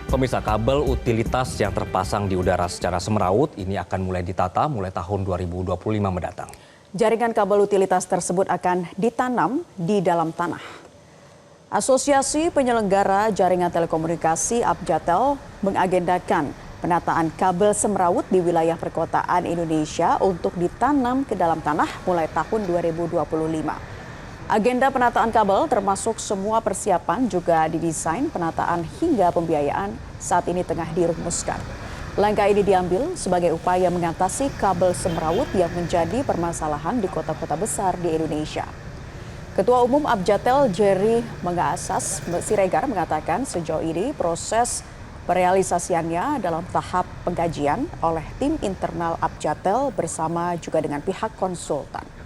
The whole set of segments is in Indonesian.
Pemirsa, kabel utilitas yang terpasang di udara secara semeraut ini akan mulai ditata mulai tahun 2025 mendatang. Jaringan kabel utilitas tersebut akan ditanam di dalam tanah. Asosiasi Penyelenggara Jaringan Telekomunikasi Abjatel mengagendakan penataan kabel semeraut di wilayah perkotaan Indonesia untuk ditanam ke dalam tanah mulai tahun 2025. Agenda penataan kabel termasuk semua persiapan juga didesain penataan hingga pembiayaan saat ini tengah dirumuskan. Langkah ini diambil sebagai upaya mengatasi kabel semeraut yang menjadi permasalahan di kota-kota besar di Indonesia. Ketua Umum Abjatel Jerry Mengasas Siregar mengatakan sejauh ini proses perealisasiannya dalam tahap pengkajian oleh tim internal Abjatel bersama juga dengan pihak konsultan.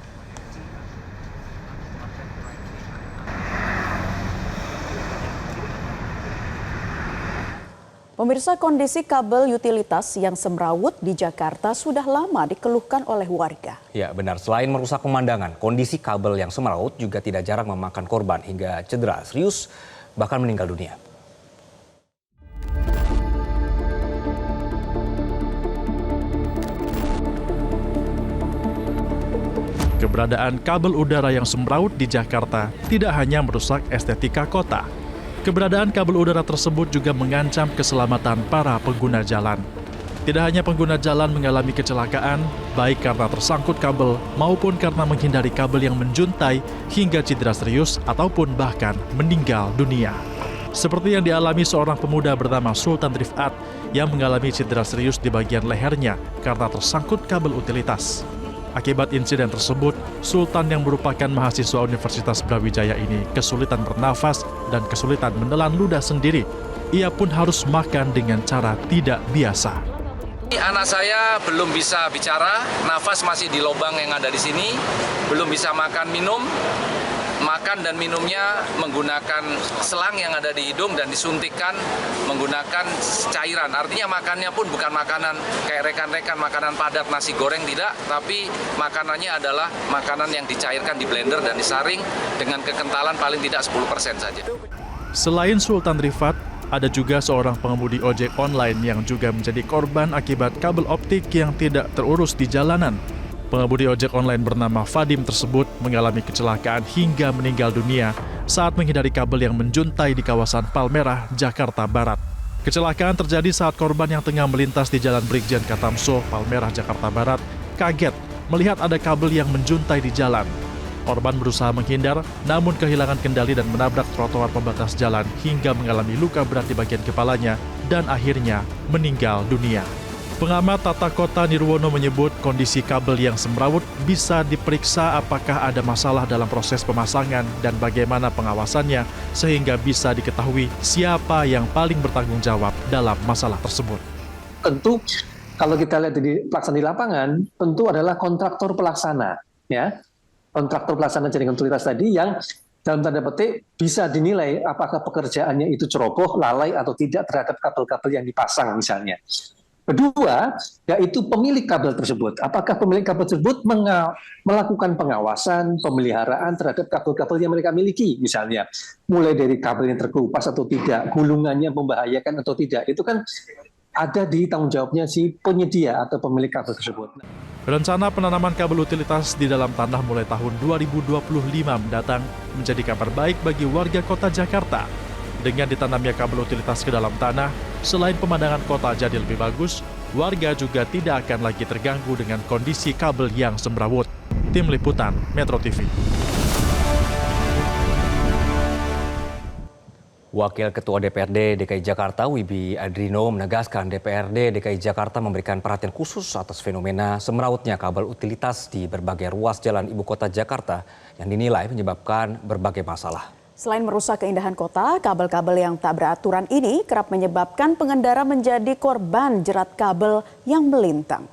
Pemirsa, kondisi kabel utilitas yang semrawut di Jakarta sudah lama dikeluhkan oleh warga. Ya benar, selain merusak pemandangan, kondisi kabel yang semeraut juga tidak jarang memakan korban hingga cedera serius bahkan meninggal dunia. Keberadaan kabel udara yang semeraut di Jakarta tidak hanya merusak estetika kota. Keberadaan kabel udara tersebut juga mengancam keselamatan para pengguna jalan. Tidak hanya pengguna jalan mengalami kecelakaan, baik karena tersangkut kabel maupun karena menghindari kabel yang menjuntai hingga cedera serius ataupun bahkan meninggal dunia. Seperti yang dialami seorang pemuda bernama Sultan Rifat yang mengalami cedera serius di bagian lehernya karena tersangkut kabel utilitas. Akibat insiden tersebut, Sultan yang merupakan mahasiswa Universitas Brawijaya ini kesulitan bernafas dan kesulitan menelan ludah sendiri. Ia pun harus makan dengan cara tidak biasa. Anak saya belum bisa bicara, nafas masih di lubang yang ada di sini, belum bisa makan minum. Makan dan minumnya menggunakan selang yang ada di hidung dan disuntikkan menggunakan cairan. Artinya makannya pun bukan makanan kayak rekan-rekan makanan padat nasi goreng, tidak, tapi makanannya adalah makanan yang dicairkan di blender dan disaring dengan kekentalan paling tidak 10% saja. Selain Sultan Rifat, ada juga seorang pengemudi ojek online yang juga menjadi korban akibat kabel optik yang tidak terurus di jalanan. Pengemudi ojek online bernama Fadim tersebut mengalami kecelakaan hingga meninggal dunia saat menghindari kabel yang menjuntai di kawasan Palmerah, Jakarta Barat. Kecelakaan terjadi saat korban yang tengah melintas di Jalan Brigjen Katamso, Palmerah, Jakarta Barat, kaget melihat ada kabel yang menjuntai di jalan. Korban berusaha menghindar, namun kehilangan kendali dan menabrak trotoar pembatas jalan hingga mengalami luka berat di bagian kepalanya dan akhirnya meninggal dunia. Pengamat tata kota Nirwono menyebut kondisi kabel yang semrawut bisa diperiksa apakah ada masalah dalam proses pemasangan dan bagaimana pengawasannya sehingga bisa diketahui siapa yang paling bertanggung jawab dalam masalah tersebut. Tentu kalau kita lihat di pelaksanaan di lapangan, tentu adalah kontraktor pelaksana, ya. Kontraktor pelaksana jaringan utilitas tadi yang dalam tanda petik bisa dinilai apakah pekerjaannya itu ceroboh, lalai atau tidak terhadap kabel-kabel yang dipasang misalnya. Kedua, yaitu pemilik kabel tersebut. Apakah pemilik kabel tersebut melakukan pengawasan, pemeliharaan terhadap kabel-kabel yang mereka miliki, misalnya. Mulai dari kabel yang terkelupas atau tidak, gulungannya membahayakan atau tidak. Itu kan ada di tanggung jawabnya si penyedia atau pemilik kabel tersebut. Rencana penanaman kabel utilitas di dalam tanah mulai tahun 2025 mendatang menjadi kabar baik bagi warga kota Jakarta. Dengan ditanamnya kabel utilitas ke dalam tanah, selain pemandangan kota jadi lebih bagus, warga juga tidak akan lagi terganggu dengan kondisi kabel yang semrawut. Tim Liputan Metro TV. Wakil Ketua DPRD DKI Jakarta Wibi Adrino menegaskan DPRD DKI Jakarta memberikan perhatian khusus atas fenomena semerautnya kabel utilitas di berbagai ruas jalan ibu kota Jakarta yang dinilai menyebabkan berbagai masalah. Selain merusak keindahan kota, kabel-kabel yang tak beraturan ini kerap menyebabkan pengendara menjadi korban jerat kabel yang melintang.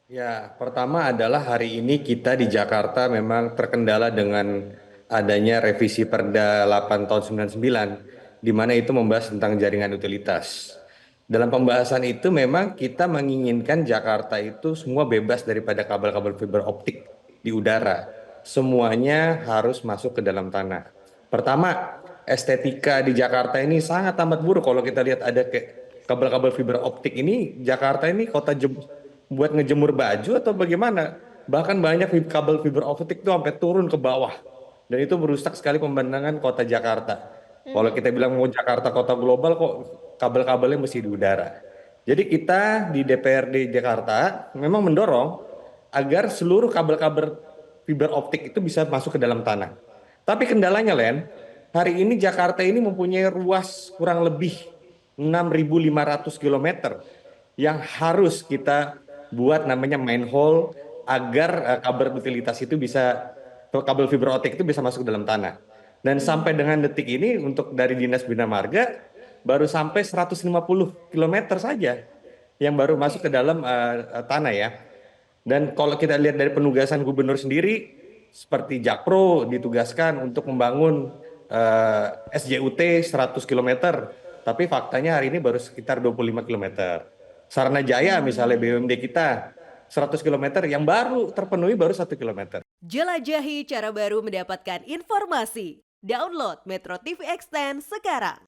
Ya, pertama adalah hari ini kita di Jakarta memang terkendala dengan adanya revisi Perda 8 tahun 99, di mana itu membahas tentang jaringan utilitas. Dalam pembahasan itu memang kita menginginkan Jakarta itu semua bebas daripada kabel-kabel fiber optik di udara. Semuanya harus masuk ke dalam tanah. Pertama, estetika di Jakarta ini sangat amat buruk. Kalau kita lihat ada kayak kabel-kabel fiber optik ini, Jakarta ini kota buat ngejemur baju atau bagaimana? Bahkan banyak kabel fiber optik itu sampai turun ke bawah. Dan itu merusak sekali pemandangan kota Jakarta. Kalau kita bilang mau Jakarta kota global, kok kabel-kabelnya mesti di udara. Jadi kita di DPRD Jakarta memang mendorong agar seluruh kabel-kabel fiber optik itu bisa masuk ke dalam tanah. Tapi kendalanya, Len, hari ini Jakarta ini mempunyai ruas kurang lebih 6.500 km yang harus kita buat namanya manhole agar kabel utilitas itu bisa, kabel fiber optik itu bisa masuk ke dalam tanah. Dan sampai dengan detik ini untuk dari Dinas Bina Marga baru sampai 150 km saja yang baru masuk ke dalam tanah ya. Dan kalau kita lihat dari penugasan gubernur sendiri, seperti Jakpro ditugaskan untuk membangun SJUT 100 km, tapi faktanya hari ini baru sekitar 25 km. Saranajaya misalnya BUMD kita 100 km yang baru terpenuhi baru 1 km. Jelajahi cara baru mendapatkan informasi. Download Metro TV Extend sekarang.